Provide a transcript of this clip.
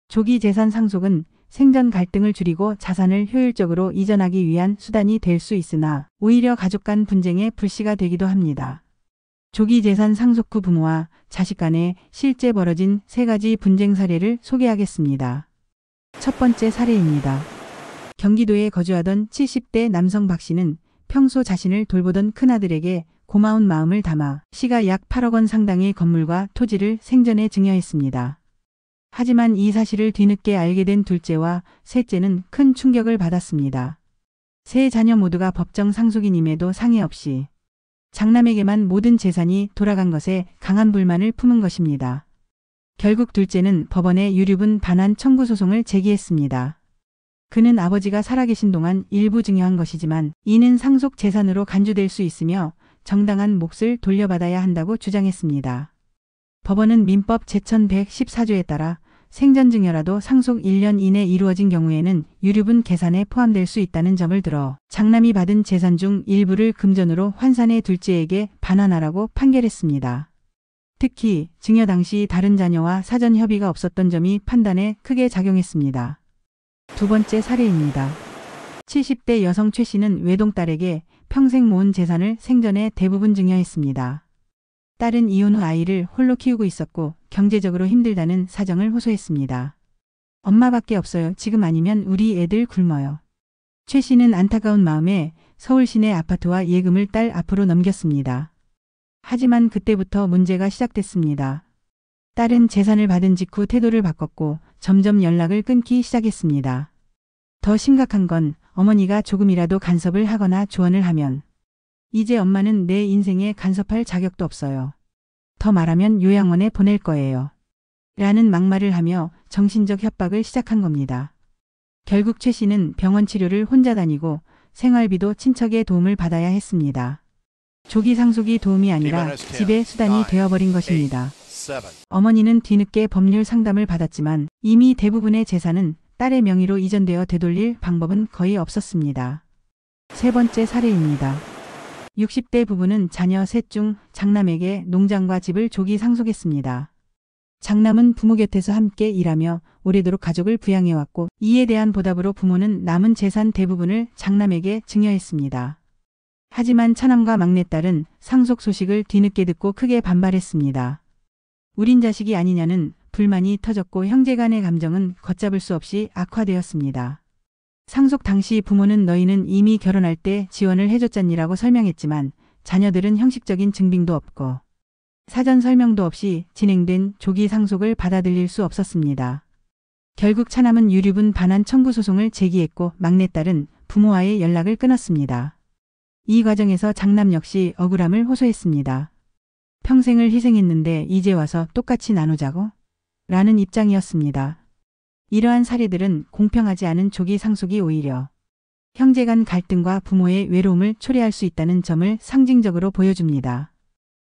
조기 재산 상속은 생전 갈등을 줄이고 자산을 효율적으로 이전하기 위한 수단이 될 수 있으나 오히려 가족 간 분쟁의 불씨가 되기도 합니다. 조기 재산 상속 후 부모와 자식 간에 실제 벌어진 3가지 분쟁 사례를 소개하겠습니다. 첫 번째 사례입니다. 경기도에 거주하던 70대 남성 박 씨는 평소 자신을 돌보던 큰아들에게 고마운 마음을 담아 시가 약 8억 원 상당의 건물과 토지를 생전에 증여했습니다. 하지만 이 사실을 뒤늦게 알게 된 둘째와 셋째는 큰 충격을 받았습니다. 세 자녀 모두가 법정 상속인임에도 상의 없이 장남에게만 모든 재산이 돌아간 것에 강한 불만을 품은 것입니다. 결국 둘째는 법원에 유류분 반환 청구 소송을 제기했습니다. 그는 아버지가 살아계신 동안 일부 증여한 것이지만 이는 상속 재산으로 간주될 수 있으며 정당한 몫을 돌려받아야 한다고 주장했습니다. 법원은 민법 제1114조에 따라 생전 증여라도 상속 1년 이내 이루어진 경우에는 유류분 계산에 포함될 수 있다는 점을 들어 장남이 받은 재산 중 일부를 금전으로 환산해 둘째에게 반환하라고 판결했습니다. 특히 증여 당시 다른 자녀와 사전 협의가 없었던 점이 판단에 크게 작용했습니다. 두 번째 사례입니다. 70대 여성 최 씨는 외동딸에게 평생 모은 재산을 생전에 대부분 증여했습니다. 딸은 이혼 후 아이를 홀로 키우고 있었고 경제적으로 힘들다는 사정을 호소했습니다. 엄마밖에 없어요. 지금 아니면 우리 애들 굶어요. 최 씨는 안타까운 마음에 서울 시내 아파트와 예금을 딸 앞으로 넘겼습니다. 하지만 그때부터 문제가 시작됐습니다. 딸은 재산을 받은 직후 태도를 바꿨고 점점 연락을 끊기 시작했습니다. 더 심각한 건 어머니가 조금이라도 간섭을 하거나 조언을 하면 이제 엄마는 내 인생에 간섭할 자격도 없어요. 더 말하면 요양원에 보낼 거예요. 라는 막말을 하며 정신적 협박을 시작한 겁니다. 결국 최 씨는 병원 치료를 혼자 다니고 생활비도 친척의 도움을 받아야 했습니다. 조기 상속이 도움이 아니라 집의 수단이 되어버린 것입니다. 어머니는 뒤늦게 법률 상담을 받았지만 이미 대부분의 재산은 딸의 명의로 이전되어 되돌릴 방법은 거의 없었습니다. 세 번째 사례입니다. 60대 부부는 자녀 셋 중 장남에게 농장과 집을 조기 상속했습니다. 장남은 부모 곁에서 함께 일하며 오래도록 가족을 부양해왔고 이에 대한 보답으로 부모는 남은 재산 대부분을 장남에게 증여했습니다. 하지만 차남과 막내딸은 상속 소식을 뒤늦게 듣고 크게 반발했습니다. 우린 자식이 아니냐는 불만이 터졌고 형제 간의 감정은 걷잡을 수 없이 악화되었습니다. 상속 당시 부모는 너희는 이미 결혼할 때 지원을 해줬잖니라고 설명했지만 자녀들은 형식적인 증빙도 없고 사전 설명도 없이 진행된 조기 상속을 받아들일 수 없었습니다. 결국 차남은 유류분 반환 청구 소송을 제기했고 막내딸은 부모와의 연락을 끊었습니다. 이 과정에서 장남 역시 억울함을 호소했습니다. 평생을 희생했는데 이제 와서 똑같이 나누자고? 라는 입장이었습니다. 이러한 사례들은 공평하지 않은 조기 상속이 오히려 형제 간 갈등과 부모의 외로움을 초래할 수 있다는 점을 상징적으로 보여줍니다.